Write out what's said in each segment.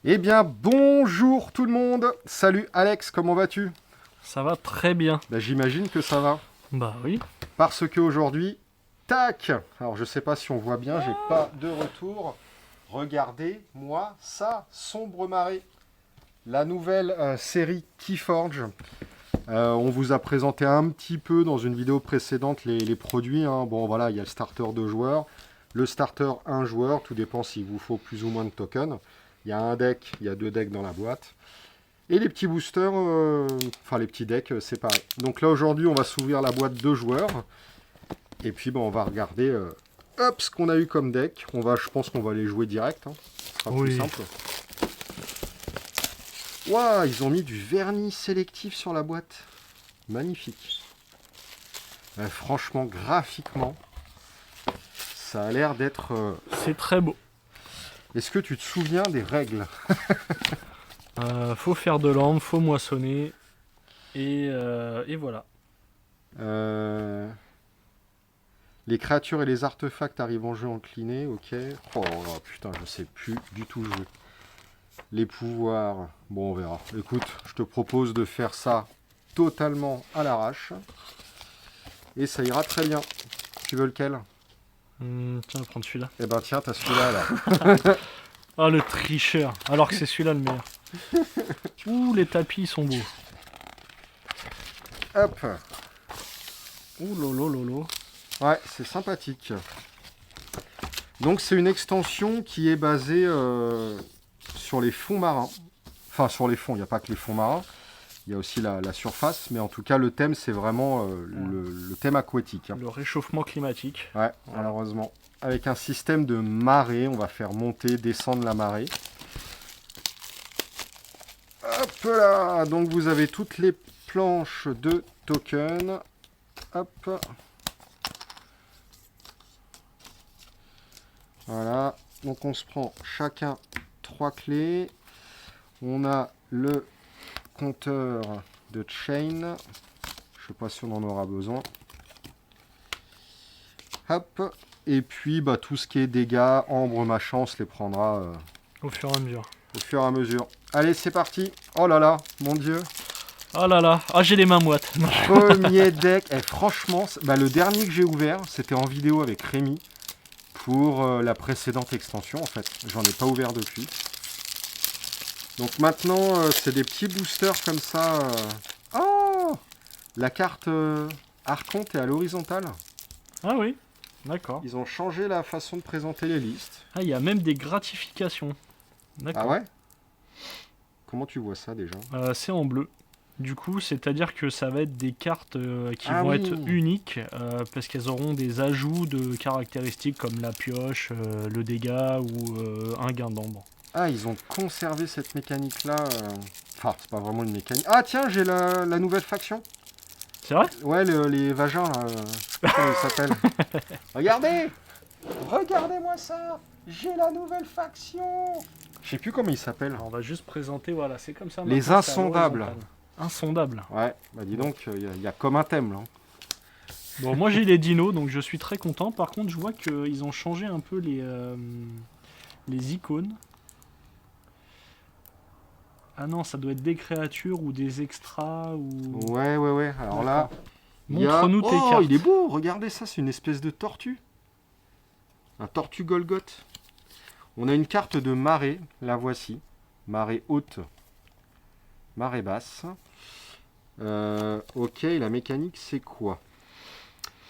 Eh bien, bonjour tout le monde. Salut Alex, comment vas-tu? Ça va très bien. J'imagine que ça va. Bah oui. Parce qu'aujourd'hui, tac. Alors, je sais pas si on voit bien, j'ai pas de retour. Regardez-moi ça, Sombre Marée. La nouvelle série Keyforge. On vous a présenté un petit peu dans une vidéo précédente les produits, hein. Bon, voilà, il y a le starter 2 joueurs, le starter 1 joueur, tout dépend s'il vous faut plus ou moins de tokens. Il y a un deck, il y a 2 decks dans la boîte. Et les petits boosters, enfin les petits decks, c'est pareil. Donc là aujourd'hui, on va s'ouvrir la boîte 2 joueurs. Et puis on va regarder hop, ce qu'on a eu comme deck. Je pense qu'on va les jouer direct, hein. Ce sera plus simple. Waouh, ils ont mis du vernis sélectif sur la boîte. Magnifique. Franchement, graphiquement, ça a l'air d'être... C'est très beau. Est-ce que tu te souviens des règles? Faut faire de l'ambre, faut moissonner. Et voilà. Les créatures et les artefacts arrivent en jeu incliné, ok. Oh putain, je sais plus du tout jouer. Les pouvoirs, bon on verra. Écoute, je te propose de faire ça totalement à l'arrache. Et ça ira très bien. Tu veux lequel? Tiens, je vais prendre celui-là. Eh ben tiens, t'as celui-là là. Ah, le tricheur. Alors que c'est celui-là le meilleur. Ouh, les tapis ils sont beaux. Hop. Ouh lolo lolo. Ouais, c'est sympathique. Donc c'est une extension qui est basée sur les fonds marins. Enfin sur les fonds, il n'y a pas que les fonds marins. Il y a aussi la surface, mais en tout cas le thème c'est vraiment le thème aquatique, hein. Le réchauffement climatique. Ouais, malheureusement. Avec un système de marée, on va faire monter, descendre la marée. Hop là. Donc vous avez toutes les planches de tokens. Hop. Voilà. Donc on se prend chacun 3 clés. On a le compteur de chain. Je sais pas si on en aura besoin. Hop. Et puis tout ce qui est dégâts, ambre, machin, on se les prendra Au fur et à mesure. au fur et à mesure. Allez, c'est parti. Oh là là, mon dieu. Oh là là. Ah, j'ai les mains moites. Premier deck. Franchement, le dernier que j'ai ouvert, c'était en vidéo avec Rémi pour la précédente extension en fait. J'en ai pas ouvert depuis. Donc maintenant, c'est des petits boosters comme ça. Oh, la carte Archonte est à l'horizontale. Ah oui. D'accord. Ils ont changé la façon de présenter les listes. Ah, il y a même des gratifications. D'accord. Ah ouais? Comment tu vois ça déjà? C'est en bleu. Du coup, c'est-à-dire que ça va être des cartes qui Ah vont oui. être uniques parce qu'elles auront des ajouts de caractéristiques comme la pioche, le dégât ou un gain d'ambre. Ah, ils ont conservé cette mécanique-là. Enfin, c'est pas vraiment une mécanique. Ah tiens, j'ai la nouvelle faction. C'est vrai? Ouais, les vagins, là. Je sais pas comment ils s'appellent. Regardez! Regardez-moi ça! J'ai la nouvelle faction! Je sais plus comment ils s'appellent. Alors, on va juste présenter, voilà, c'est comme ça. Les maintenant, c'est à insondables. l'horizontale. Insondables. Ouais, dis donc, il y a comme un thème, là. Bon, moi j'ai les dinos, donc je suis très content. Par contre, je vois qu'ils ont changé un peu les icônes. Ah non, ça doit être des créatures ou des extras ou... Ouais. Alors là, Montre-nous tes oh, cartes. il est beau! Regardez ça, c'est une espèce de tortue. Un tortue Golgoth. On a une carte de marée, la voici. Marée haute, marée basse. Ok, la mécanique c'est quoi?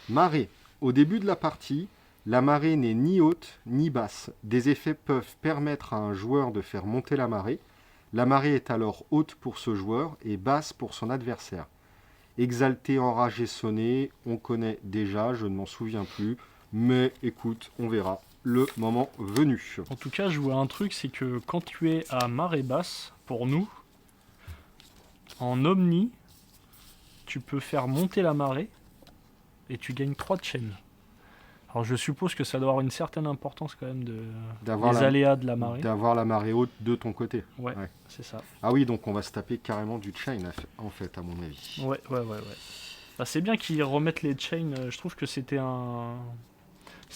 Marée. Au début de la partie, la marée n'est ni haute ni basse. Des effets peuvent permettre à un joueur de faire monter la marée. La marée est alors haute pour ce joueur et basse pour son adversaire. Exalté, enragé, sonné, on connaît déjà, je ne m'en souviens plus. Mais écoute, on verra le moment venu. En tout cas, je vois un truc, c'est que quand tu es à marée basse, pour nous, en omni, tu peux faire monter la marée et tu gagnes 3 de chaîne. Alors je suppose que ça doit avoir une certaine importance quand même D'avoir des aléas de la marée. D'avoir la marée haute de ton côté. Ouais, c'est ça. Ah oui, donc on va se taper carrément du chain en fait, à mon avis. Ouais. Bah, c'est bien qu'ils remettent les chains, je trouve que c'était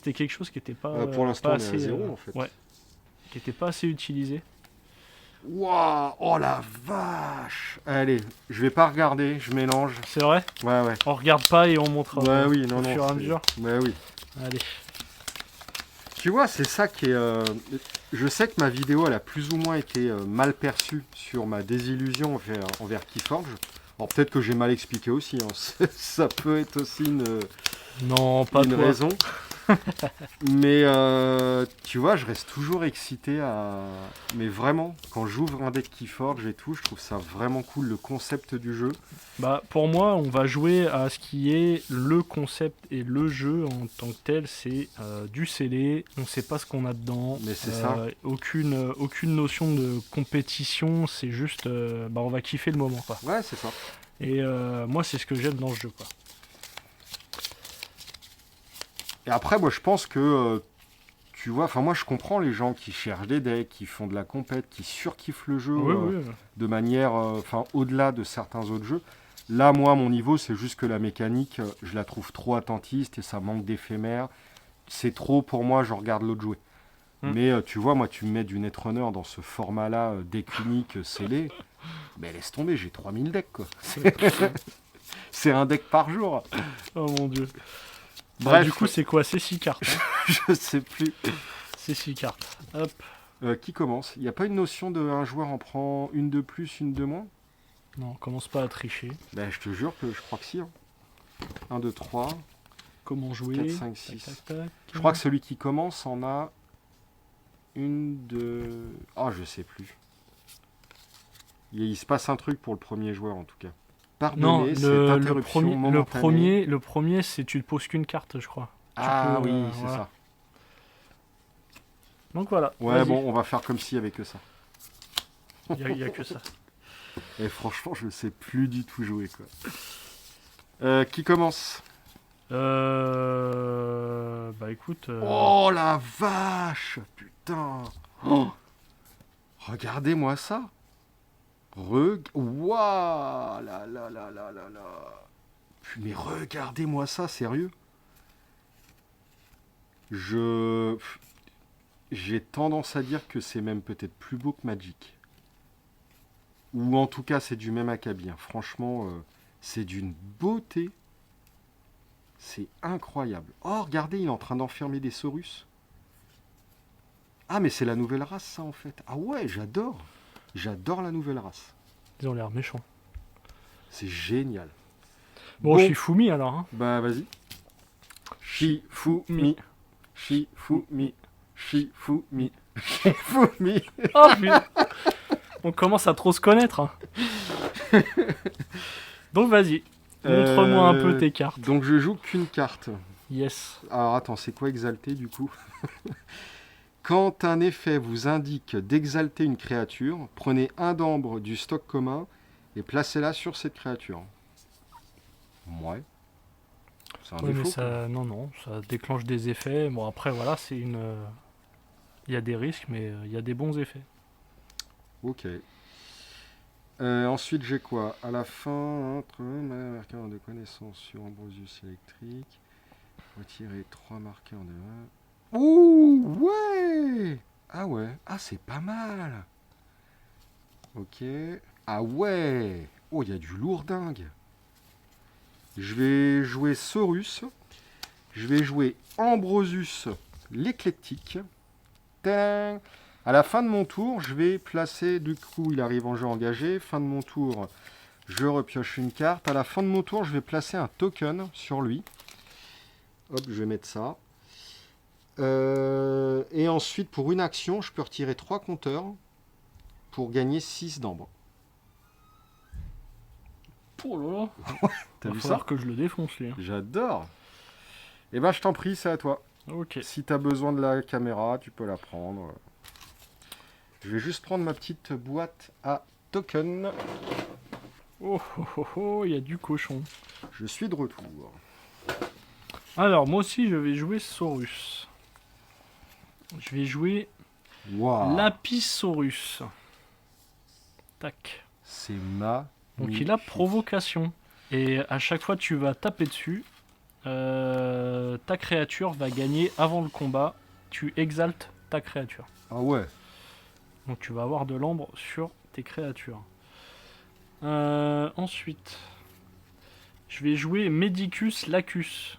quelque chose qui était pas Pour l'instant, pas on est à assez 0 en fait. ouais, qui était pas assez utilisé. Waouh, oh la vache. Allez, je vais pas regarder, je mélange. C'est vrai? Ouais, ouais. On regarde pas et on montre Ouais, oui, non, au non. fur et à c'est- mesure. Ouais, oui. Allez. Tu vois, c'est ça qui est... Je sais que ma vidéo, elle a plus ou moins été mal perçue sur ma désillusion envers Keyforge. Alors peut-être que j'ai mal expliqué aussi, hein. Ça peut être aussi Non, pas une toi. raison. Mais tu vois, je reste toujours excité à... Mais vraiment, quand j'ouvre un deck Keyforge et tout, je trouve ça vraiment cool, le concept du jeu. Bah, pour moi, on va jouer à ce qui est le concept et le jeu en tant que tel. C'est du scellé, on sait pas ce qu'on a dedans. Mais c'est ça. Aucune notion de compétition, c'est juste, bah, on va kiffer le moment, quoi. Ouais, c'est ça. Et moi, c'est ce que j'aime dans ce jeu, quoi. Et après, moi, je pense que... tu vois, enfin moi je comprends les gens qui cherchent des decks, qui font de la compète, qui surkiffent le jeu Oui, oui. de manière, enfin au-delà de certains autres jeux. Là, moi, mon niveau, c'est juste que la mécanique, je la trouve trop attentiste et ça manque d'éphémère. C'est trop pour moi, je regarde l'autre jouer. Mais tu vois, moi, tu me mets du Netrunner dans ce format-là, deck unique, scellé. Mais laisse tomber, j'ai 3000 decks, quoi. C'est un deck par jour. Oh mon dieu. Bah, Bref, du coup, c'est quoi? C'est 6 cartes. Hein. je sais plus. C'est 6 cartes. Hop. Qui commence? Il n'y a pas une notion de un joueur en prend une de plus, une de moins? Non, commence pas à tricher. Ben, je te jure que je crois que si. Hein. 1, 2, 3, Comment jouer? 4, 5, Tac, 6. tac, tac. Je crois que celui qui commence en a une, deux... Oh, je sais plus. Il se passe un truc pour le premier joueur, en tout cas. Non, Pardonnez cette le interruption momentanée. le premier, c'est tu ne poses qu'une carte, je crois. Ah peux, oui, c'est voilà. ça. Donc voilà. Ouais, vas-y. bon, on va faire comme s'il y avait que ça. Il y a que ça. Et franchement, je sais plus du tout jouer, quoi. Qui commence? Bah écoute. Oh la vache! Putain! Oh, regardez-moi ça! Waouh! Là là là là là là! Mais regardez-moi ça, sérieux? J'ai tendance à dire que c'est même peut-être plus beau que Magic. Ou en tout cas, c'est du même acabit. Hein. Franchement, c'est d'une beauté. C'est incroyable. Oh, regardez, il est en train d'enfermer des Saurus. Ah, mais c'est la nouvelle race, ça, en fait. Ah ouais, j'adore. J'adore la nouvelle race. Ils ont l'air méchants. C'est génial. Bon, Shifumi alors. Hein. Bah, vas-y. Shifumi. Shifumi. Shifumi. Shifumi. Oh putain. On commence à trop se connaître. Hein. Donc vas-y. Montre-moi un peu tes cartes. Donc je joue qu'une carte. Yes. Alors attends, c'est quoi exalter du coup? Quand un effet vous indique d'exalter une créature, prenez un d'ambre du stock commun et placez-la sur cette créature. Ouais. C'est un Oui, défaut. mais ça, non, ça déclenche des effets. Bon, après, voilà, c'est une. Il y a des risques, mais il y a des bons effets. Ok. Ensuite, j'ai quoi? À la fin, marqueur de connaissance sur Ambrosius électrique. Retirer 3 marqueurs de 1. Ouh, ouais! Ah ouais, ah c'est pas mal. Ok. Ah ouais! Oh, il y a du lourd dingue. Je vais jouer Saurus. Je vais jouer Ambrosius l'éclectique. Tadam! À la fin de mon tour, je vais placer, du coup, il arrive en jeu engagé. Fin de mon tour, je repioche une carte. À la fin de mon tour, je vais placer un token sur lui. Hop, je vais mettre ça. Et ensuite, pour une action, je peux retirer 3 compteurs pour gagner 6 d'ambre. Oh là là. T'as Va vu falloir ça? que je le défonce, lui. Hein. J'adore. Eh ben, je t'en prie, c'est à toi. Ok. Si t'as besoin de la caméra, tu peux la prendre. Je vais juste prendre ma petite boîte à tokens. Oh, oh, oh, oh, il y a du cochon. Je suis de retour. Alors, moi aussi, je vais jouer Saurus. Je vais jouer Waouh. Lapisaurus. Tac. C'est ma. Donc, il a provocation. Et à chaque fois que tu vas taper dessus, ta créature va gagner avant le combat. Tu exaltes ta créature. Ah ouais. Donc tu vas avoir de l'ambre sur tes créatures. Ensuite, je vais jouer Medicus Lacus.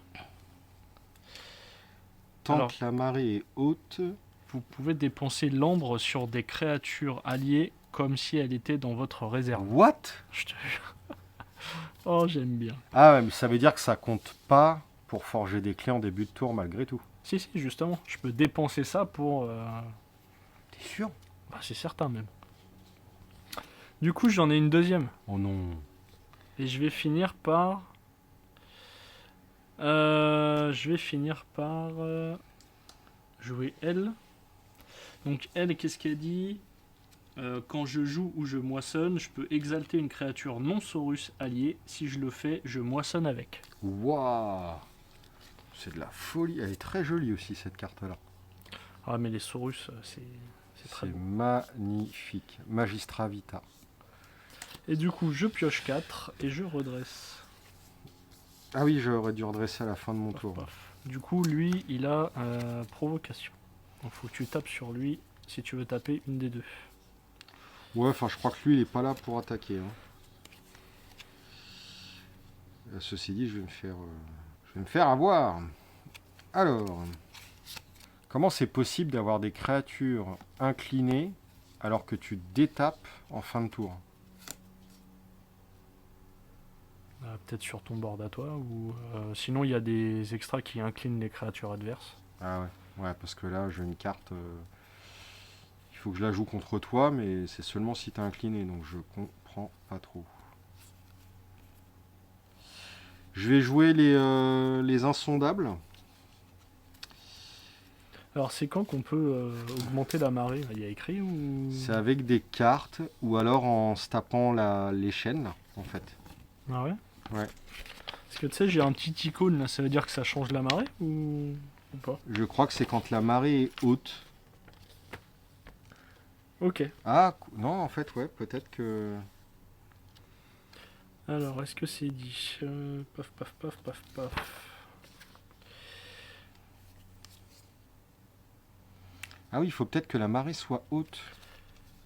Tant Alors, que la marée est haute, vous pouvez dépenser l'ambre sur des créatures alliées comme si elle était dans votre réserve. what? Je te jure. Oh, j'aime bien. Ah ouais, mais ça veut dire que ça compte pas pour forger des clés en début de tour malgré tout. Si, si, justement. Je peux dépenser ça pour... T'es sûr? Bah, c'est certain même. Du coup, j'en ai une deuxième. Oh non. Et je vais finir par... jouer elle. Donc elle, qu'est-ce qu'elle dit? Quand je joue ou je moissonne, je peux exalter une créature non Saurus alliée. Si je le fais, je moissonne avec. Waouh. C'est de la folie. Elle est très jolie aussi cette carte-là. Ah mais les Saurus, c'est très C'est beau. magnifique. Magistra Vita. Et du coup, je pioche 4 et je redresse. Ah oui, j'aurais dû redresser à la fin de mon Paf, tour. paf. Du coup, lui, il a provocation. Donc faut que tu tapes sur lui si tu veux taper une des deux. Ouais, enfin je crois que lui il est pas là pour attaquer. Ceci dit, je vais me faire avoir. Alors, comment c'est possible d'avoir des créatures inclinées alors que tu détapes en fin de tour? Peut-être sur ton board à toi, ou sinon il y a des extras qui inclinent les créatures adverses. Ah ouais, ouais, parce que là j'ai une carte. Il faut que je la joue contre toi, mais c'est seulement si t'es incliné, donc je comprends pas trop. Je vais jouer les insondables. Alors c'est quand qu'on peut augmenter la marée? Il y a écrit ou... C'est avec des cartes ou alors en se tapant les chaînes, en fait. Ah ouais? Ouais. Parce que tu sais, j'ai un petit icône là, ça veut dire que ça change la marée ou pas? Je crois que c'est quand la marée est haute. Ok. Ah, non, en fait, ouais, peut-être que... Alors, est-ce que c'est dit? Paf, paf, paf, paf, paf. Ah oui, il faut peut-être que la marée soit haute.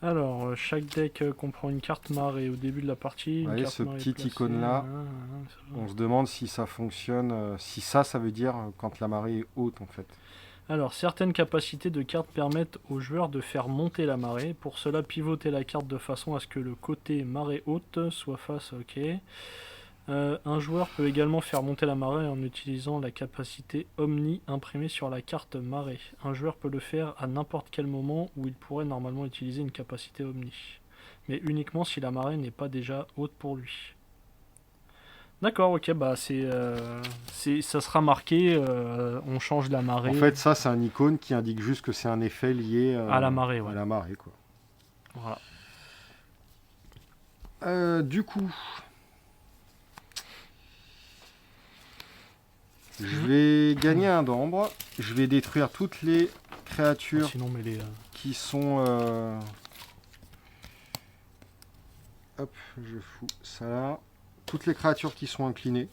Alors, chaque deck comprend une carte marée au début de la partie. Une Voyez carte ce marée petit placée. icône-là. Ça va. On se demande si ça fonctionne, si ça veut dire quand la marée est haute, en fait. Alors, certaines capacités de cartes permettent aux joueurs de faire monter la marée. Pour cela, pivoter la carte de façon à ce que le côté marée haute soit face. Ok. Un joueur peut également faire monter la marée en utilisant la capacité Omni imprimée sur la carte marée. Un joueur peut le faire à n'importe quel moment où il pourrait normalement utiliser une capacité Omni. Mais uniquement si la marée n'est pas déjà haute pour lui. D'accord, ok, bah ça sera marqué, on change la marée. En fait, ça, c'est un icône qui indique juste que c'est un effet lié à la marée, à ouais. la marée, quoi. Voilà. Du coup, je vais gagner un d'ambre. Je vais détruire toutes les créatures Sinon, mais les. qui sont... Hop, je fous ça là. Toutes les créatures qui sont inclinées.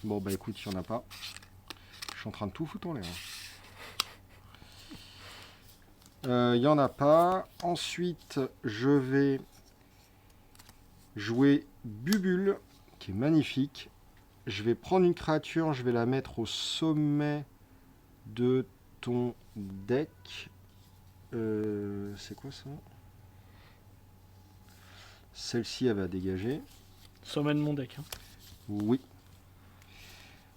Bon, bah écoute, il n'y en a pas. Je suis en train de tout foutre en l'air. Il n'y en a pas. Ensuite, je vais jouer Bubule, qui est magnifique. Je vais prendre une créature, je vais la mettre au sommet de ton deck. C'est quoi ça? Celle-ci, elle va dégager. Sommet de mon deck. Hein. Oui.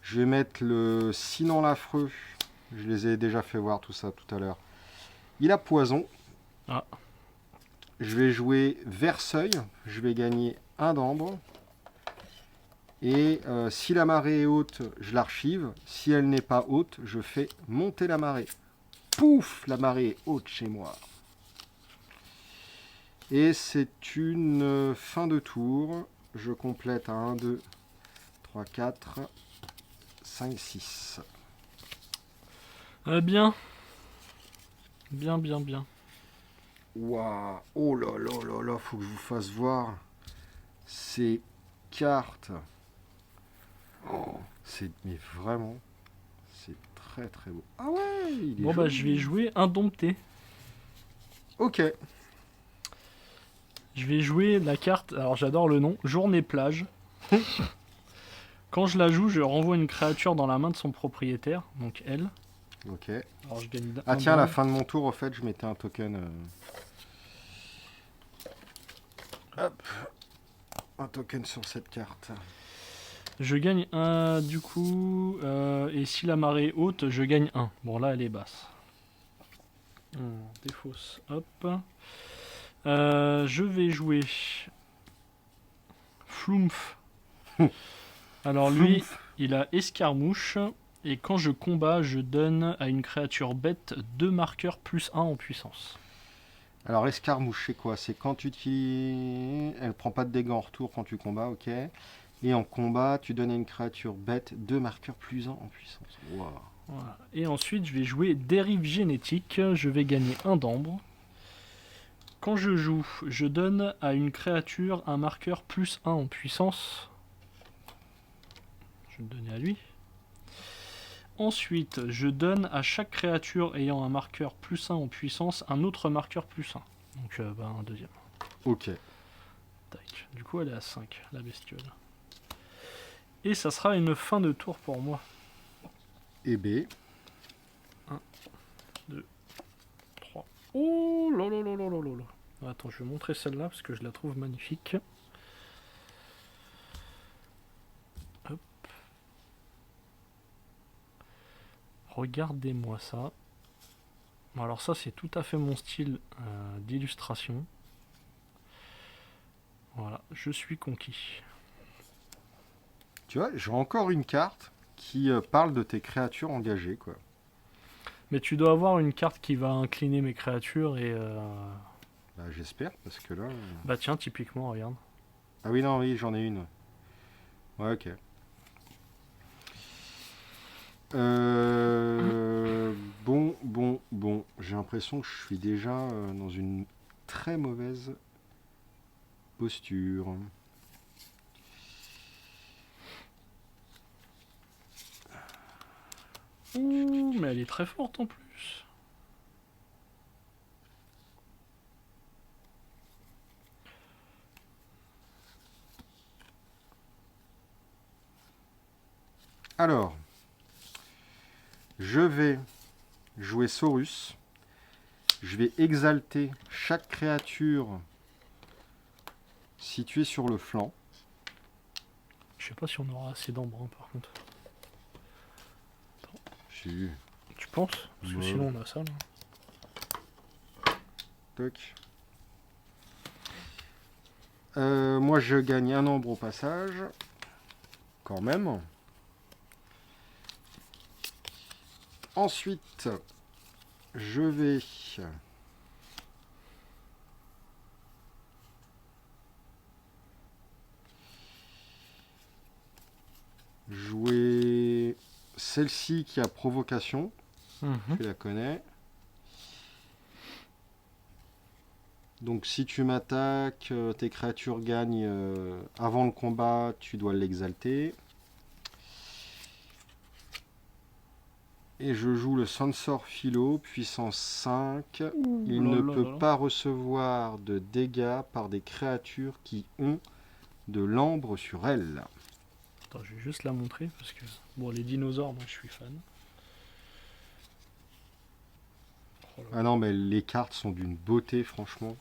Je vais mettre le Sinon l'Affreux. Je les ai déjà fait voir tout ça tout à l'heure. Il a poison. Ah. Je vais jouer Verseuil. Je vais gagner un d'ambre. Et si la marée est haute, je l'archive. Si elle n'est pas haute, je fais monter la marée. Pouf, la marée est haute chez moi. Et c'est une fin de tour. Je complète à 1, 2, 3, 4, 5, 6. Bien. Bien, bien, bien. Waouh. Oh là là là là, faut que je vous fasse voir ces cartes. Oh, mais vraiment, c'est très très beau. Ah ouais, il est Bon, bah, joli. je vais jouer Indompté. Ok. Je vais jouer la carte, alors j'adore le nom, Journée plage. Quand je la joue, je renvoie une créature dans la main de son propriétaire, donc elle. Ok. Alors je gagne Ah un tiens, à la dinde. fin de mon tour, au fait, je mettais un token. Hop. Un token sur cette carte. Je gagne un du coup, et si la marée est haute, je gagne un. Bon là elle est basse. Défausse, hop. Je vais jouer Flumph. Alors lui, Floumf. il a escarmouche, et quand je combats, je donne à une créature bête 2 marqueurs plus 1 en puissance. Alors, escarmouche, c'est quoi? C'est quand tu utilises. Elle prend pas de dégâts en retour quand tu combats, ok. Et en combat, tu donnes à une créature bête 2 marqueurs plus 1 en puissance. Wow. Voilà. Et ensuite, je vais jouer dérive génétique, je vais gagner un d'ambre. Quand je joue, je donne à une créature un marqueur plus 1 en puissance. Je vais le donner à lui. Ensuite, je donne à chaque créature ayant un marqueur plus 1 en puissance un autre marqueur plus 1. Donc un deuxième. Ok. Tac. Du coup, elle est à 5, la bestiole. Et ça sera une fin de tour pour moi. Et B. 3. Oh là là là là là là là. Attends, je vais montrer celle-là parce que je la trouve magnifique. Hop. Regardez-moi ça. Bon, alors ça, c'est tout à fait mon style d'illustration. Voilà, je suis conquis. Tu vois, j'ai encore une carte qui parle de tes créatures engagées, quoi. Mais tu dois avoir une carte qui va incliner mes créatures et... Bah, j'espère, parce que là. Bah tiens, typiquement, regarde. Ah oui, non, oui, j'en ai une. Ouais, ok. Bon. J'ai l'impression que je suis déjà dans une très mauvaise posture. Ouh, mais elle est très forte en plus. Alors, je vais jouer Saurus. Je vais exalter chaque créature située sur le flanc. Je sais pas si on aura assez d'ambre par contre. J'ai Tu penses? Parce que Ouais. sinon on a ça là. Toc. Moi, je gagne un ambre au passage. Quand même. Ensuite, je vais jouer celle-ci qui a provocation. Tu la connais. Donc si tu m'attaques, tes créatures gagnent avant le combat, tu dois l'exalter. Et je joue le Sensor Philo, puissance 5. Il ne peut pas recevoir de dégâts par des créatures qui ont de l'ambre sur elles. Attends, je vais juste la montrer parce que... Bon, les dinosaures, moi je suis fan. Oh là là. Ah non, mais les cartes sont d'une beauté, franchement.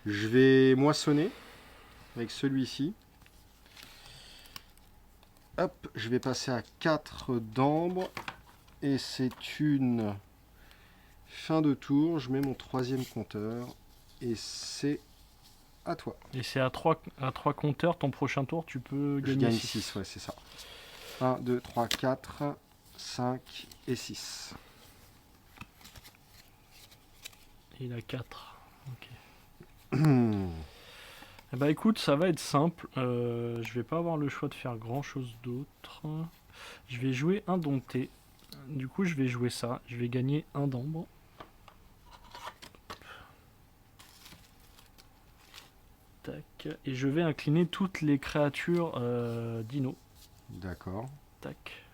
Je vais moissonner avec celui-ci. Hop, je vais passer à 4 d'ambre. Et c'est une fin de tour. Je mets mon troisième compteur. Et c'est à toi. Et c'est à 3 compteurs, ton prochain tour, tu peux Je gagner gagne 6. 6, ouais, c'est ça. 1, 2, 3, 4, 5 et 6. Il a 4. Ok. Eh bah écoute, ça va être simple. Je vais pas avoir le choix de faire grand chose d'autre. Je vais jouer indompté. Du coup, je vais jouer ça. Je vais gagner un d'ambre. Tac. Et je vais incliner toutes les créatures dino. D'accord. Tac.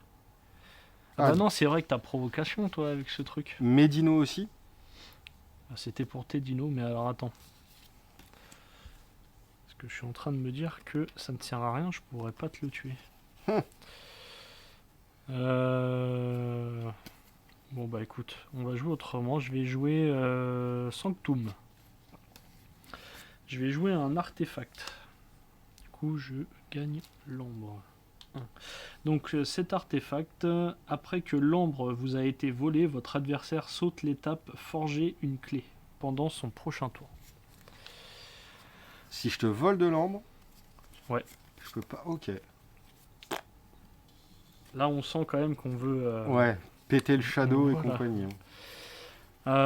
Ah. Bah non, c'est vrai que t'as provocation, toi, avec ce truc. Médino aussi. Ah, c'était pour tes dinos, mais alors attends. Parce que je suis en train de me dire que ça ne sert à rien, je pourrais pas te le tuer. Bon bah écoute, on va jouer autrement. Je vais jouer Sanctum. Je vais jouer un artefact. Du coup, je gagne l'ombre. Donc cet artefact, après que l'ombre vous a été volée, votre adversaire saute l'étape forger une clé pendant son prochain tour. Si je te vole de l'ambre. Ouais. Je peux pas. Ok. Là, on sent quand même qu'on veut. Ouais. Péter le shadow et voilà. compagnie. De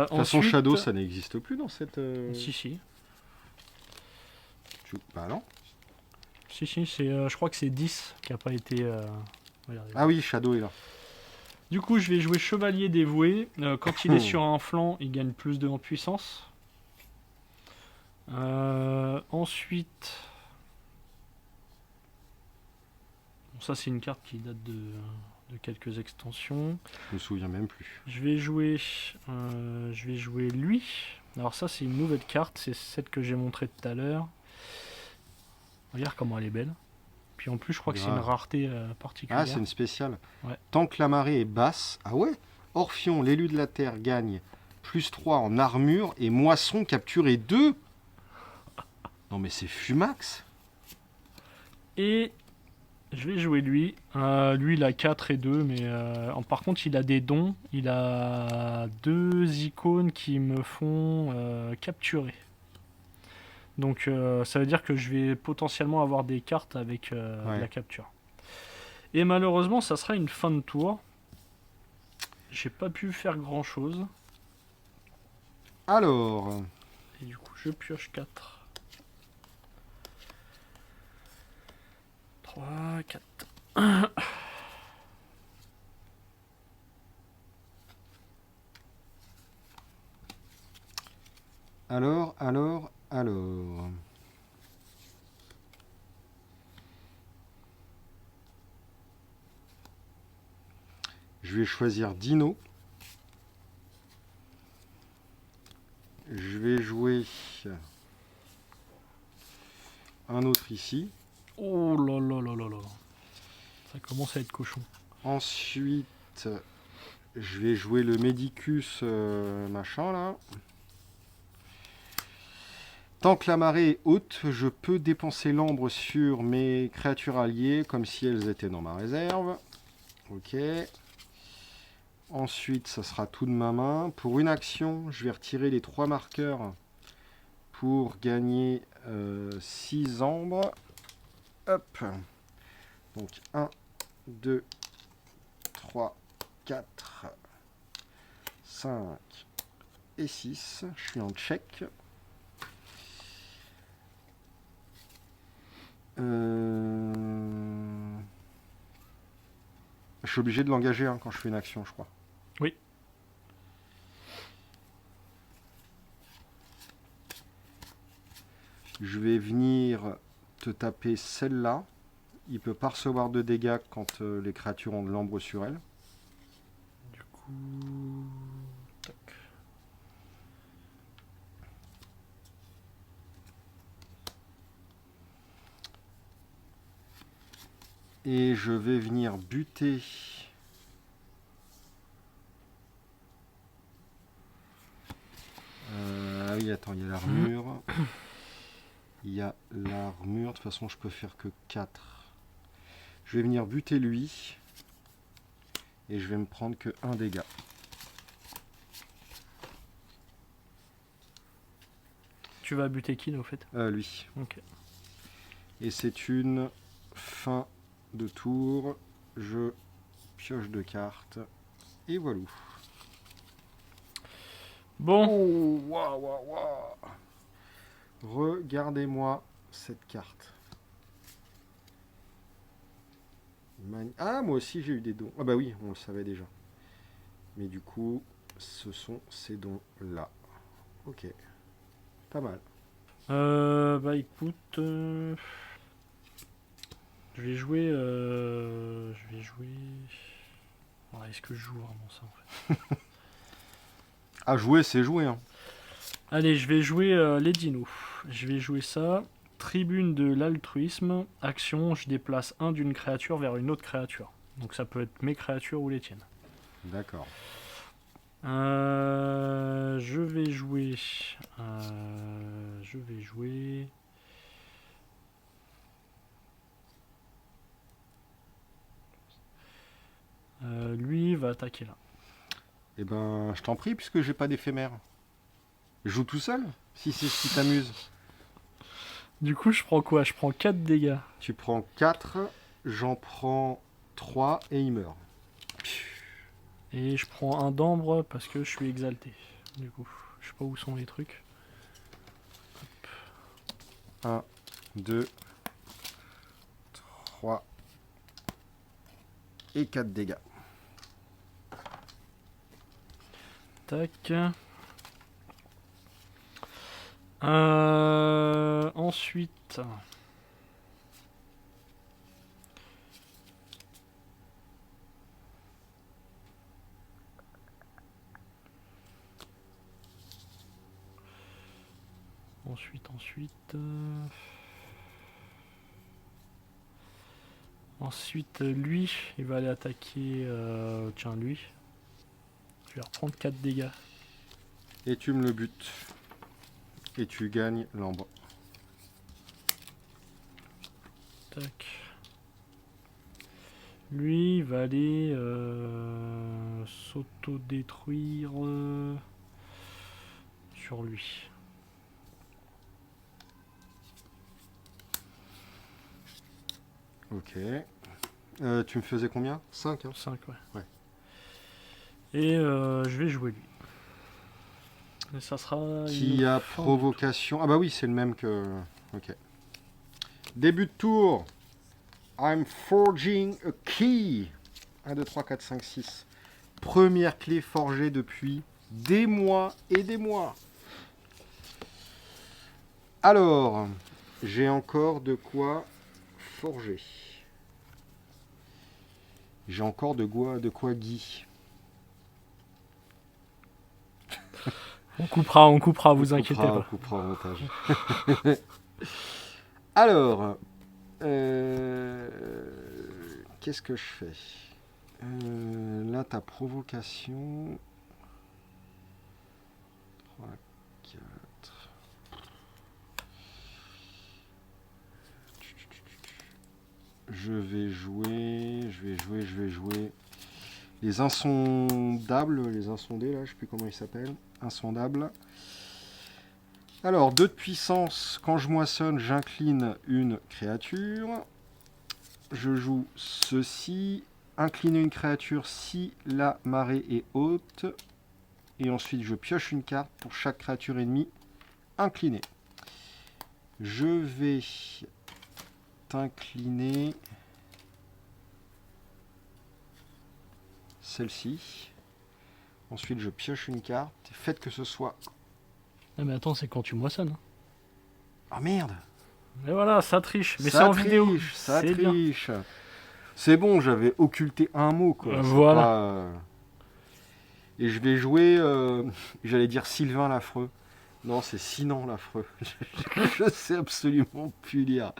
toute façon, Ensuite... shadow, ça n'existe plus dans cette. Si, si. Bah non. Si, si, je crois que c'est 10 qui n'a pas été. Regardez. Ah oui, shadow est là. Du coup, je vais jouer chevalier dévoué. Quand il est sur un flanc, il gagne plus 2 en puissance. Ensuite. Bon, ça, c'est une carte qui date de quelques extensions. Je me souviens même plus. Je vais jouer lui. Alors, ça, c'est une nouvelle carte. C'est celle que j'ai montrée tout à l'heure. Regarde comment elle est belle. Puis en plus, je crois que c'est une rareté particulière. Ah, c'est une spéciale. Ouais. Tant que la marée est basse. Ah ouais. Orphion, l'élu de la terre, gagne plus 3 en armure et moisson capturé 2. Non mais c'est Fumax. Et je vais jouer lui. Lui, il a 4 et 2, mais par contre, il a des dons. Il a 2 icônes qui me font capturer. Donc, ça veut dire que je vais potentiellement avoir des cartes avec la capture. Et malheureusement, ça sera une fin de tour. J'ai pas pu faire grand chose. Alors. Et du coup, je pioche 4. 3, 4. Alors. Je vais choisir Dino. Je vais jouer un autre ici. Oh là là là là là. Ça commence à être cochon. Ensuite, je vais jouer le Medicus machin là. Tant que la marée est haute, je peux dépenser l'ambre sur mes créatures alliées comme si elles étaient dans ma réserve. Ok. Ensuite, ça sera tout de ma main. Pour une action, je vais retirer les 3 marqueurs pour gagner 6 ambres. Hop. Donc 1, 2, 3, 4, 5 et 6. Je suis en check. Je suis obligé de l'engager quand je fais une action, je crois. Oui. Je vais venir te taper celle-là. Il peut pas recevoir de dégâts quand les créatures ont de l'ambre sur elles. Du coup... Tac. Et je vais venir buter... Ah oui, attends, il y a l'armure. Il y a l'armure. De toute façon, je peux faire que 4. Je vais venir buter lui. Et je vais me prendre que 1 dégât. Tu vas buter qui, au fait? Lui. Ok. Et c'est une fin de tour. Je pioche 2 cartes. Et voilà. Bon. Oh, waouh, waouh, waouh. Regardez-moi cette carte. Ah, moi aussi j'ai eu des dons. Ah bah oui, on le savait déjà. Mais du coup, ce sont ces dons-là. Ok. Pas mal. Bah écoute... Je vais jouer... Ouais, est-ce que je joue vraiment ça, en fait? À jouer, c'est jouer. Hein. Allez, je vais jouer les dinos. Je vais jouer ça. Tribune de l'altruisme. Action, je déplace un d'une créature vers une autre créature. Donc ça peut être mes créatures ou les tiennes. D'accord. Je vais jouer. Je vais jouer. Lui va attaquer là. Eh ben, je t'en prie, puisque j'ai pas d'éphémère. Je joue tout seul, si c'est ce qui t'amuse. Du coup, je prends quoi? Je prends 4 dégâts. Tu prends 4, j'en prends 3 et il meurt. Et je prends un d'ambre parce que je suis exalté. Du coup, je sais pas où sont les trucs. 1, 2, 3 et 4 dégâts. Tac. Ensuite. Ensuite, lui, il va aller attaquer. Tiens, lui. Je vais reprendre 4 dégâts. Et tu me le butes. Et tu gagnes l'ambre. Tac. Lui, il va aller s'auto-détruire sur lui. Ok. Tu me faisais combien? 5, hein? 5, ouais. Ouais. Et je vais jouer lui. Et ça sera. Qui a provocation. Ah bah oui, c'est le même que. Ok. Début de tour. I'm forging a key. 1, 2, 3, 4, 5, 6. Première clé forgée depuis des mois et des mois. Alors, j'ai encore de quoi forger. J'ai encore de quoi Guy. On coupera, vous inquiétez pas. On coupera en montage. Alors, qu'est-ce que je fais? Là, ta provocation. 3, 4. Je vais jouer les insondables, les insondés là, je sais plus comment ils s'appellent, insondables. Alors, 2 de puissance, quand je moissonne, j'incline une créature. Je joue ceci, incliner une créature si la marée est haute. Et ensuite, je pioche une carte pour chaque créature ennemie inclinée. Je vais t'incliner celle-ci. Ensuite, je pioche une carte. Faites que ce soit... Ah mais attends, c'est quand tu moissonnes. Ah merde! Mais voilà, ça triche. Mais c'est ça en vidéo. Ça C'est bien. triche. C'est bon, j'avais occulté un mot, quoi. C'est Voilà. pas, Et je vais jouer, j'allais dire Sylvain l'affreux. Non, c'est Sinan l'affreux. Je sais absolument plus lire.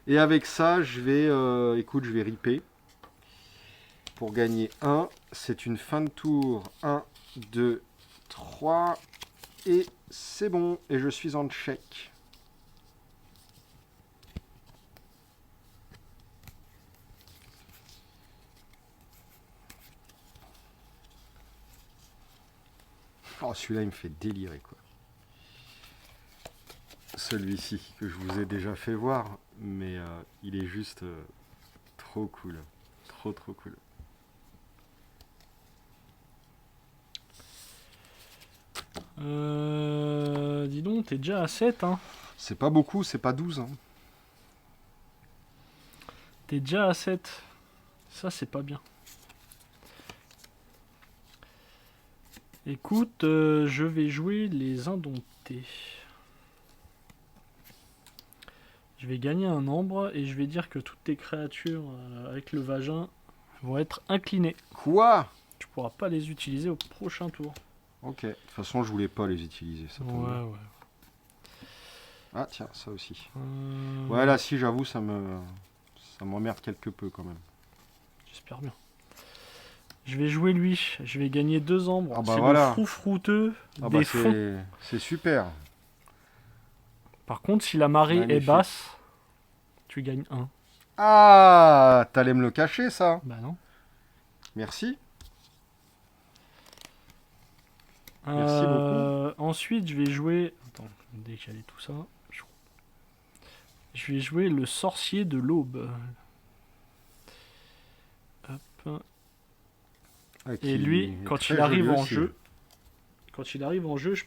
Et avec ça, je vais, écoute, je vais ripper. Pour gagner 1, c'est une fin de tour. 1, 2, 3. Et c'est bon. Et je suis en check. Oh, celui-là, il me fait délirer, quoi. Celui-ci, que je vous ai déjà fait voir. Mais il est juste trop cool. Trop, trop cool. Dis donc, t'es déjà à 7, hein. C'est pas beaucoup, c'est pas 12. Hein. T'es déjà à 7. Ça, c'est pas bien. Écoute, je vais jouer les indomptés. Je vais gagner un ambre et je vais dire que toutes tes créatures avec le vagin vont être inclinées. Quoi? Tu pourras pas les utiliser au prochain tour. Ok. De toute façon, je voulais pas les utiliser. Ça tombe bien. Ouais. Ah, tiens, ça aussi. Euh, Ouais, là, si, j'avoue, ça m'emmerde quelque peu quand même. J'espère bien. Je vais jouer lui. Je vais gagner 2 ombres. Ah, bah C'est le voilà. froufrouteux Ah, des bah, fonds. c'est super. Par contre, si la marée est Magnifique. basse, tu gagnes 1. Ah, t'allais me le cacher, ça. Bah non. Merci. Merci beaucoup. Ensuite, je vais jouer. Attends, je vais décaler tout ça. Je vais jouer le sorcier de l'aube. Hop. Ah, Et qui lui, est quand très il arrive joli en aussi. jeu, je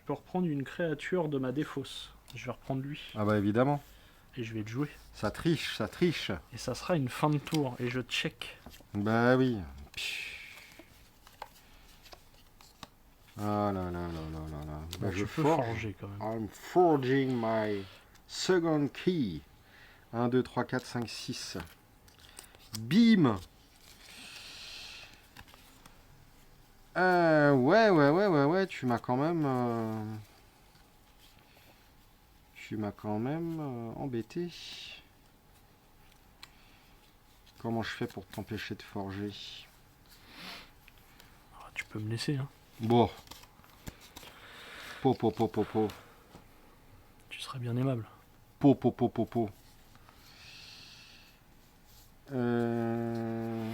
peux reprendre une créature de ma défausse. Je vais reprendre lui Ah, bah, évidemment. et je vais le jouer. Ça triche, ça triche. Et ça sera une fin de tour et je check. Bah oui. Ah là là là là là là. Bah, Donc je tu peux forge. forger quand même. I'm forging my second key. 1, 2, 3, 4, 5, 6. Bim. Ouais, tu m'as quand même... embêté. Comment je fais pour t'empêcher de forger? Ah, tu peux me laisser, hein. Bon. Po. Tu serais bien aimable. Po. Euh...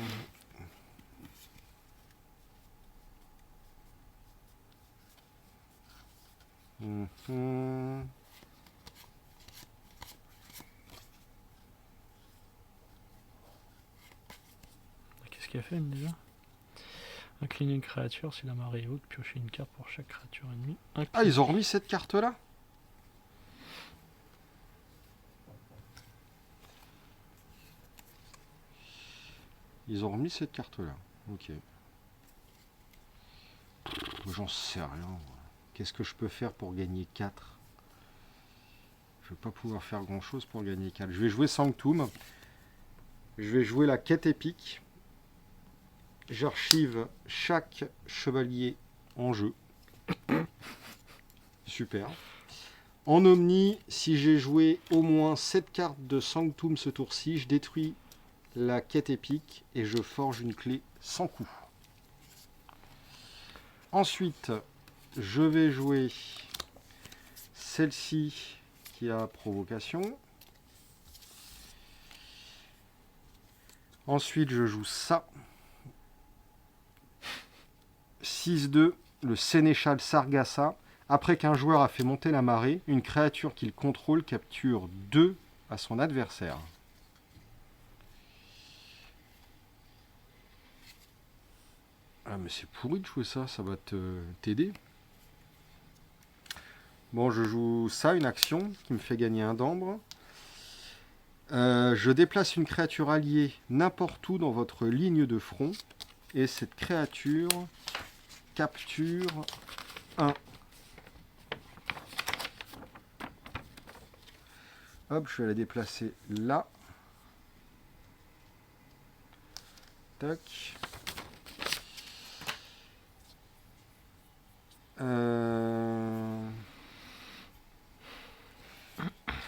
mhm. Qu'est-ce qu'il a fait déjà? Incliner une créature si la marée est haute, piocher une carte pour chaque créature ennemie. Ah, ils ont remis cette carte-là? Ils ont remis cette carte-là. Ok. J'en sais rien. Qu'est-ce que je peux faire pour gagner 4? Je vais pas pouvoir faire grand-chose pour gagner 4. Je vais jouer Sanctum. Je vais jouer la quête épique. J'archive chaque chevalier en jeu. Super. En Omni, si j'ai joué au moins 7 cartes de Sanctum ce tour-ci, je détruis la quête épique et je forge une clé sans coup. Ensuite, je vais jouer celle-ci qui a provocation. Ensuite, je joue ça. 6-2, le Sénéchal Sargassa. Après qu'un joueur a fait monter la marée, une créature qu'il contrôle capture 2 à son adversaire. Ah mais c'est pourri de jouer ça, ça va t'aider. Bon, je joue ça, une action qui me fait gagner un d'ambre. Je déplace une créature alliée n'importe où dans votre ligne de front. Et cette créature capture 1. Hop, je vais la déplacer là. Tac.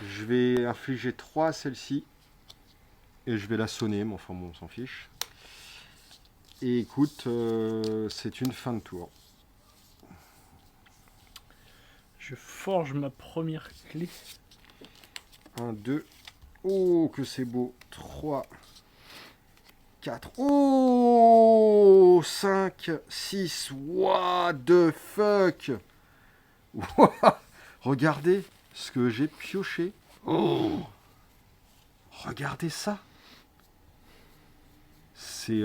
Je vais infliger 3 à celle-ci. Et je vais la sonner, mais enfin bon, on s'en fiche. Et écoute, c'est une fin de tour. Je forge ma première clé. 1, 2. Oh, que c'est beau. 3, 4. Oh, 5, 6. What the fuck. Regardez ce que j'ai pioché. Oh, regardez ça. C'est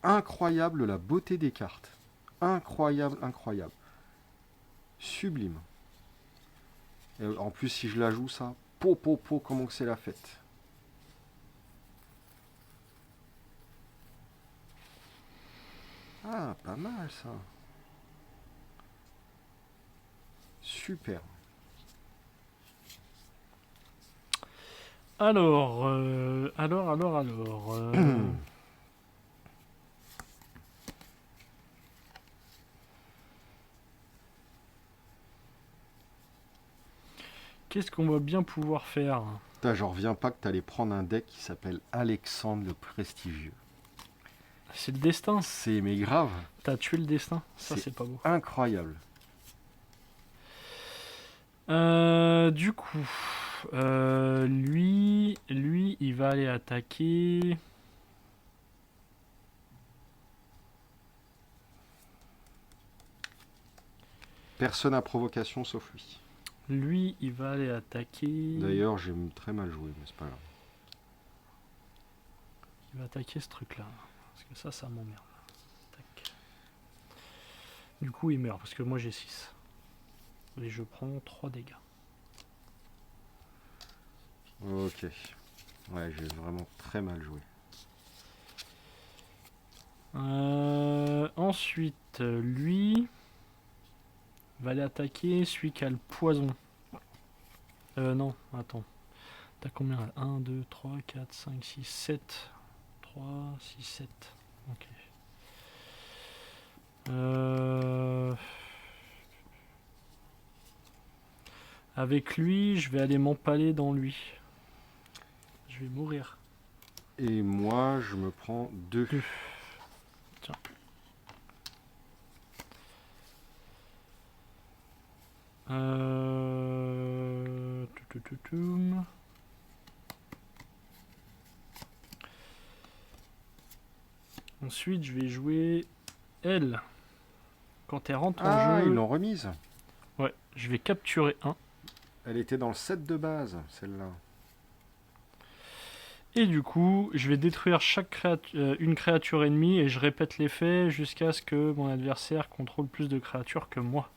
incroyable la beauté des cartes. Incroyable. Sublime. Et en plus, si je la joue, ça, comment que c'est la fête. Ah, pas mal ça. Super. Alors. euh, Qu'est-ce qu'on va bien pouvoir faire? Putain, j'en reviens pas que t'allais prendre un deck qui s'appelle Alexandre le Prestigieux. C'est le destin. C'est mais grave, T'as tué le destin. Ça, C'est- c'est pas beau. incroyable. Du coup, lui, il va aller attaquer. Personne à provocation sauf lui. Lui, il va aller attaquer. D'ailleurs, j'ai très mal joué, mais c'est pas grave. Il va attaquer ce truc-là. Parce que ça m'emmerde. Tac. Du coup, il meurt parce que moi j'ai 6. Et je prends 3 dégâts. Ok. Ouais, j'ai vraiment très mal joué. Ensuite, lui va aller attaquer celui qui a le poison. Non, attends. T'as combien là? 1, 2, 3, 4, 5, 6, 7. 3, 6, 7. Ok. Avec lui, je vais aller m'empaler dans lui. Je vais mourir. Et moi, je me prends 2. Deux. Tiens. Toutoum. Ensuite, je vais jouer elle. Quand elle rentre Ah, en ils jeu, l'ont remise. ouais, je vais capturer un. Elle était dans le set de base, celle-là. Et du coup, je vais détruire une créature ennemie et je répète l'effet jusqu'à ce que mon adversaire contrôle plus de créatures que moi.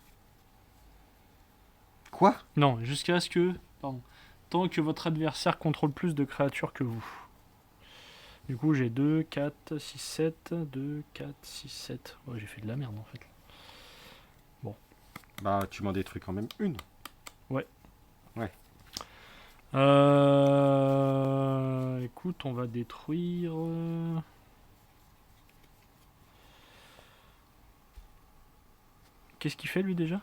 Quoi? Non, jusqu'à ce que... Pardon. Tant que votre adversaire contrôle plus de créatures que vous. Du coup, j'ai 2, 4, 6, 7. 2, 4, 6, 7. Ouais, j'ai fait de la merde en fait. Bah, tu m'en détruis quand même une. Écoute, on va détruire... Qu'est-ce qu'il fait lui déjà?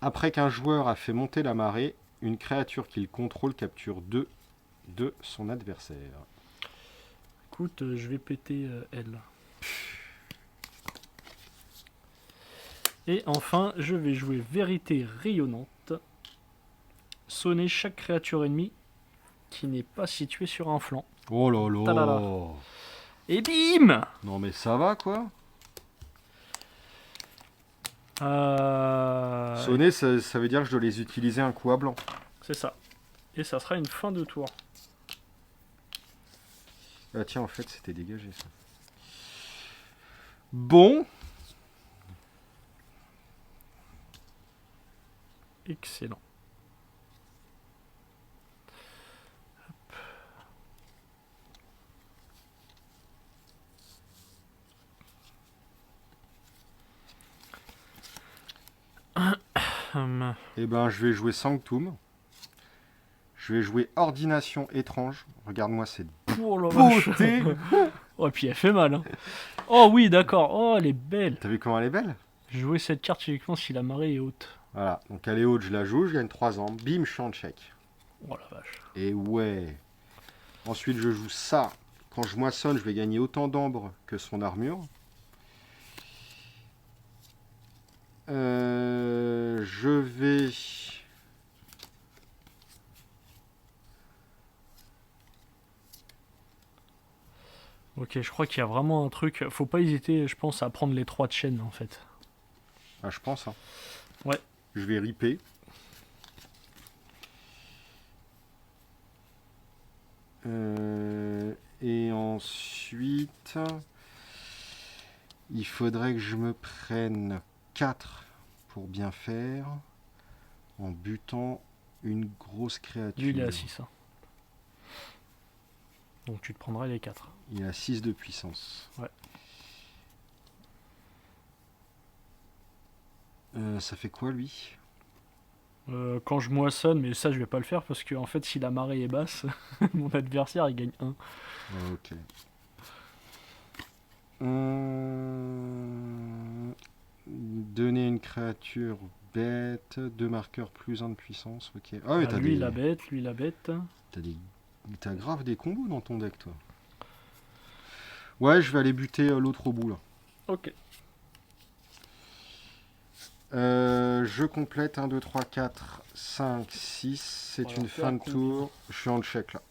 Après qu'un joueur a fait monter la marée, une créature qu'il contrôle capture 2 de son adversaire. Écoute, je vais péter elle. Et enfin, je vais jouer Vérité Rayonnante. Sonner chaque créature ennemie qui n'est pas située sur un flanc. Oh là là. Talala. Et bim! Non mais ça va quoi? Sonner, ça veut dire que je dois les utiliser un coup à blanc. C'est ça. Et ça sera une fin de tour. Ah tiens, en fait, c'était dégagé ça. Bon. Excellent. Hop. Eh ben, je vais jouer Sanctum. Je vais jouer Ordination étrange. Regarde-moi cette Pour la vache. beauté. Oh, et puis elle fait mal. Hein. Oh oui, d'accord. Oh, elle est belle. T'as vu comment elle est belle? Jouer cette carte uniquement si la marée est haute. Voilà, donc elle est haute, je la joue, je gagne 3 ans. Bim, je suis en check. Oh la vache. Et ouais. Ensuite, je joue ça. Quand je moissonne, je vais gagner autant d'ambre que son armure. Je vais... Ok, je crois qu'il y a vraiment un truc. Faut pas hésiter, je pense, à prendre les 3 de chaîne en fait. Ah, je pense. Hein. Ouais. Je vais ripper. Et ensuite... Il faudrait que je me prenne 4 pour bien faire. En butant une grosse créature. Lui, il est à 6. Hein. Donc tu te prendras les 4. Il a 6 de puissance. Ouais. Ça fait quoi lui? Quand je moissonne, mais ça je vais pas le faire parce que en fait si la marée est basse, mon adversaire il gagne 1. Ok. Donner une créature bête, 2 marqueurs plus 1 de puissance, ok. Ah ouais, Lui, la bête, lui, la bête. T'as grave des combos dans ton deck, toi. Ouais, je vais aller buter l'autre au bout, là. Ok. Je complète 1, 2, 3, 4, 5, 6. C'est Voilà, une t'es fin à de combien? tour. Je suis en check, là.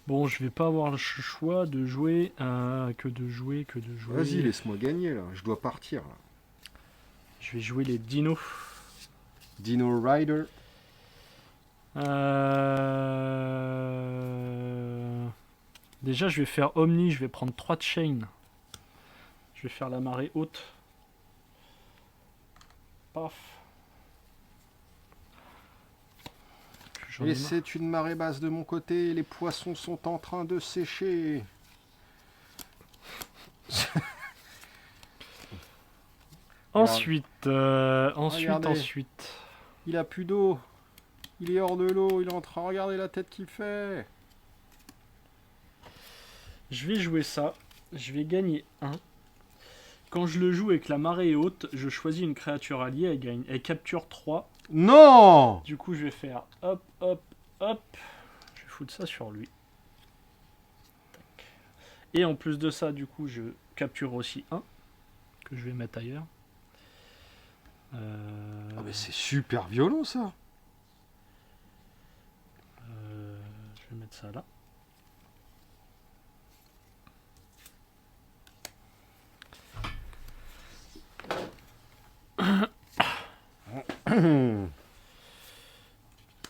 Bon, je vais pas avoir le choix de jouer que de jouer. Vas-y, laisse-moi gagner, là. Je dois partir, là. Je vais jouer les dinos. Dino Rider. Déjà, je vais faire Omni, je vais prendre 3 de chain. Je vais faire la marée haute. Paf. J'en ai Et marre. c'est une marée basse de mon côté. Les poissons sont en train de sécher. Ensuite, Regardez. ensuite. Il a plus d'eau. Il est hors de l'eau. Il est en train de regarder la tête qu'il fait. Je vais jouer ça. Je vais gagner 1. Quand je le joue et que la marée est haute, je choisis une créature alliée. Elle capture 3. Non! Du coup, je vais faire hop, hop, hop. Je vais foutre ça sur lui. Tac. Et en plus de ça, du coup, je capture aussi 1. Que je vais mettre ailleurs. Ah mais c'est super violent, ça. Je vais mettre ça là.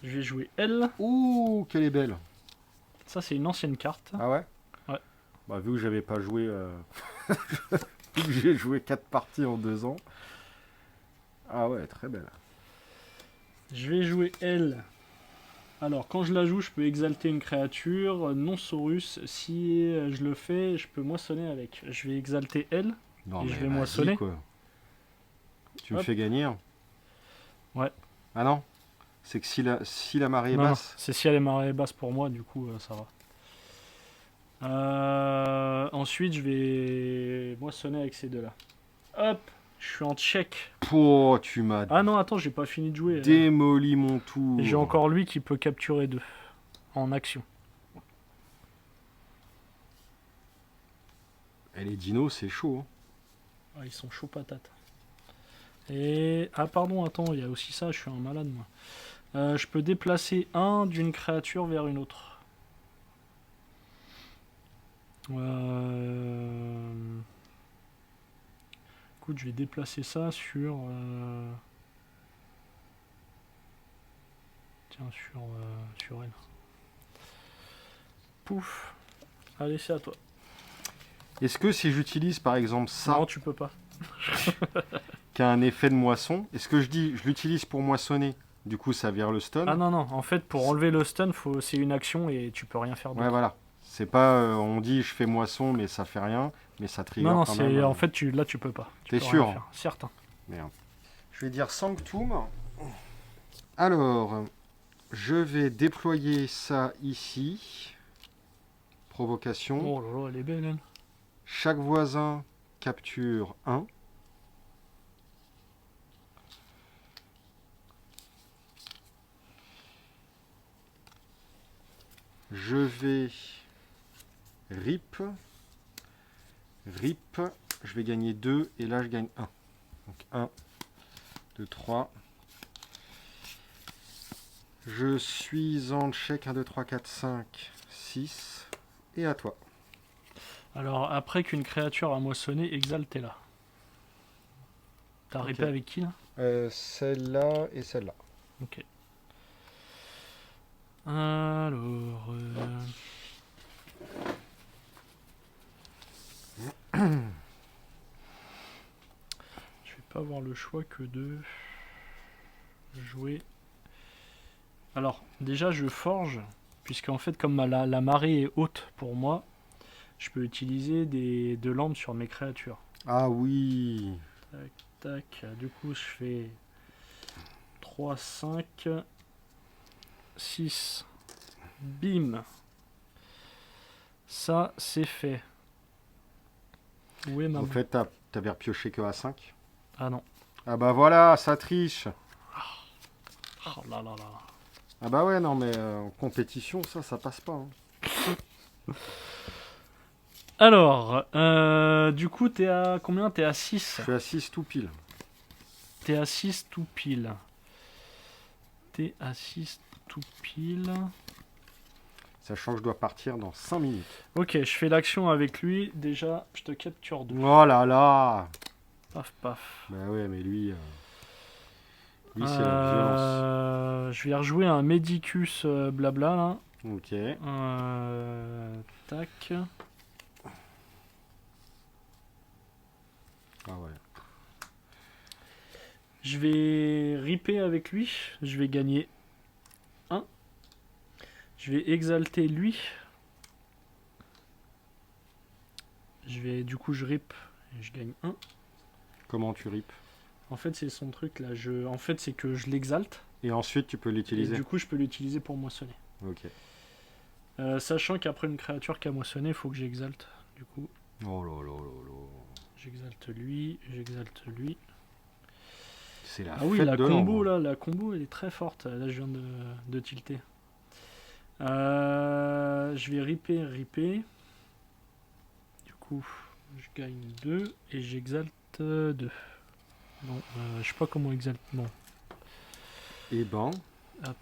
Je vais jouer elle. Ouh, qu'elle est belle. Ça, c'est une ancienne carte. Ah ouais? Ouais. Bah, vu que j'avais pas joué... vu que j'ai joué 4 parties en 2 ans. Ah ouais, très belle. Je vais jouer elle. Alors, quand je la joue, je peux exalter une créature. Non Saurus, si je le fais, je peux moissonner avec. Je vais exalter elle. Non, Et mais je vais vas-y, moissonner. quoi. Tu me Hop. fais gagner? Ouais. Ah non? C'est que si la marée est Non, basse... c'est si elle est marée basse pour moi, du coup, ça va. Ensuite, je vais moissonner avec ces deux-là. Hop, je suis en check. Oh, tu m'as Ah non, attends, j'ai pas fini de jouer. démoli mon tour. Et j'ai encore lui qui peut capturer 2 en action. Et les dinos, c'est chaud. Hein. Ah, ils sont chauds patates. Et... Ah pardon, attends, il y a aussi ça, je suis un malade moi. Je peux déplacer un d'une créature vers une autre. Écoute, je vais déplacer ça sur... Tiens, sur elle. Pouf. Allez, c'est à toi. Est-ce que si j'utilise par exemple ça, Non, tu peux pas. qui a un effet de moisson, est-ce que je l'utilise pour moissonner? Du coup, ça vire le stun. Ah non, non, en fait, pour enlever le stun, c'est une action et tu peux rien faire d'autre. Ouais, voilà. C'est pas, on dit je fais moisson, mais ça fait rien, mais ça trigger Non, non, quand même. en fait, là, tu peux pas. T'es peux rien sûr? faire. Certain. Merde. Je vais dire Sanctum. Alors, je vais déployer ça ici. Provocation. Oh là là, elle est belle, elle. Chaque voisin capture 1. Je vais rip. Rip. Je vais gagner 2 et là je gagne 1. Donc 1, 2, 3. Je suis en check 1, 2, 3, 4, 5, 6. Et à toi. Alors, après qu'une créature a moissonné, exaltez-la. T'as ripé avec qui, là? Celle-là et celle-là. Ok. Alors... Je vais pas avoir le choix que de jouer... Alors, déjà, je forge, puisqu'en fait, comme la marée est haute pour moi, je peux utiliser de lampes sur mes créatures. Ah oui. Tac, du coup, je fais 3, 5, 6, bim. Ça, c'est fait. Où est ma... En fait, t'avais repioché que à 5. Ah non. Ah bah voilà, ça triche. Oh là là là. Ah bah ouais, non mais en compétition, ça passe pas. Hein. Alors, du coup, t'es à combien? T'es à 6. Je suis à 6 tout pile. T'es à 6 tout pile. T'es à 6 tout pile. Sachant que je dois partir dans 5 minutes. Ok, je fais l'action avec lui. Déjà, je te capture 2. Oh là là. Paf, paf. Bah ouais, mais lui c'est la violence. Je vais rejouer un Medicus blabla là. Ok. Tac. Ah ouais. Je vais ripper avec lui. Je vais gagner 1. Je vais exalter lui. Du coup, je rip et je gagne 1. Comment tu ripes? En fait, c'est son truc là. En fait, c'est que je l'exalte. Et ensuite, tu peux Et l'utiliser. du coup, je peux l'utiliser pour moissonner. Ok. Sachant qu'après une créature qui a moissonné, il faut que j'exalte. Du coup, Oh là là là là. j'exalte lui, j'exalte lui. C'est la Ah oui, fête la de combo l'ombre. là, la combo elle est très forte. Là, je viens de tilter. Je vais ripper. Du coup, je gagne 2 et j'exalte 2. Bon, je sais pas comment exalte. Bon, Et ben,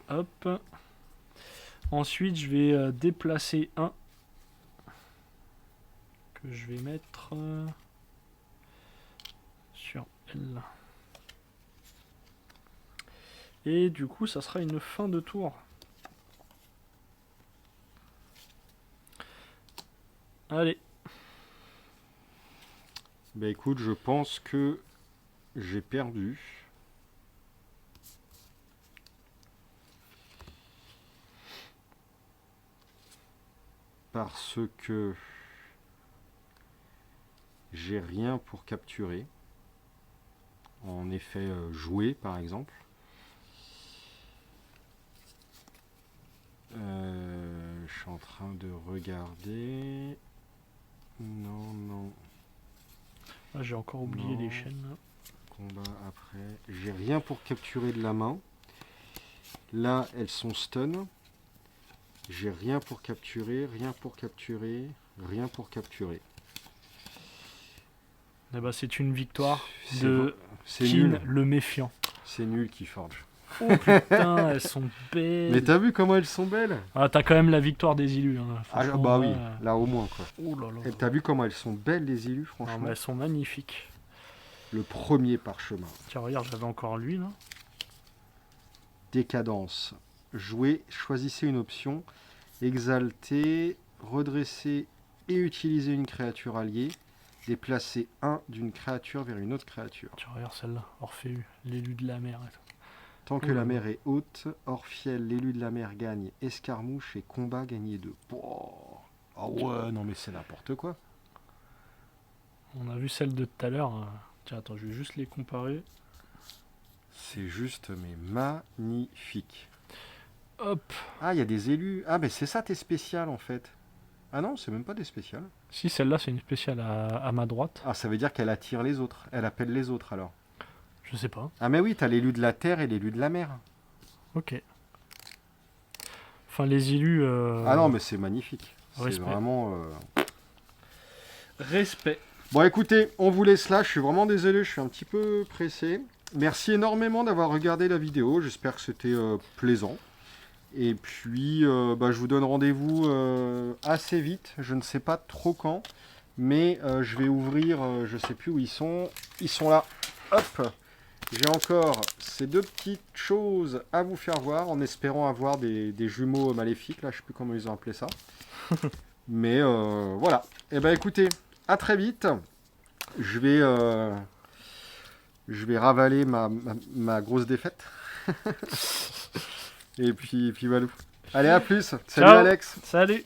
hop. Ensuite, je vais déplacer 1 que je vais mettre sur L. Et du coup, ça sera une fin de tour. Allez. bah écoute, je pense que j'ai perdu. Parce que j'ai rien pour capturer. En effet, jouer par exemple. Je suis en train de regarder. Non. Ah, j'ai encore oublié Non. les chaînes là. Combat après. J'ai rien pour capturer de la main. Là, elles sont stun. J'ai rien pour capturer, rien pour capturer. Eh ben, c'est une victoire C'est de c'est Kin nul. le méfiant. C'est nul qui forge. Oh putain, elles sont belles. Mais t'as vu comment elles sont belles? Ah, t'as quand même la victoire des élus. Hein. Ah Franchement, bah là, oui, là au moins quoi. Oh là là. Et t'as vu comment elles sont belles les élus, Non, franchement. mais elles sont magnifiques. Le premier parchemin. Tiens, regarde, j'avais encore lui là. Décadence. Jouer, choisissez une option. Exalter, redresser et utiliser une créature alliée. Déplacer un d'une créature vers une autre créature. Tiens, regarde celle-là. Orphéus, l'élu de la mer. Et tout. Tant que Ouh là la là. mer est haute, Orphiel, l'élu de la mer, gagne escarmouche et combat gagné 2. Ah ouais, non mais c'est n'importe quoi. On a vu celle de tout à l'heure. Tiens, attends, je vais juste les comparer. C'est juste mais magnifique. Hop. Ah, il y a des élus. Ah, mais c'est ça tes spéciales en fait. Ah non, c'est même pas des spéciales. Si, celle-là, c'est une spéciale à ma droite. Ah, ça veut dire qu'elle attire les autres. Elle appelle les autres alors. Je sais pas. Ah, mais oui, t'as l'élu de la terre et l'élu de la mer. Ok. Enfin, les élus. Ah non, mais c'est magnifique. C'est Respect. vraiment. Respect. Bon, écoutez, on vous laisse là. Je suis vraiment désolé, je suis un petit peu pressé. Merci énormément d'avoir regardé la vidéo. J'espère que c'était plaisant. Et puis, je vous donne rendez-vous assez vite. Je ne sais pas trop quand. Mais je vais ouvrir, je sais plus où ils sont. Ils sont là. Hop. J'ai encore ces deux petites choses à vous faire voir en espérant avoir des jumeaux maléfiques. Là, je sais plus comment ils ont appelé ça. Mais voilà. Et ben écoutez, à très vite. Je vais ravaler ma grosse défaite. Et puis voilà. Allez, à plus. Salut Ciao. Alex. Salut.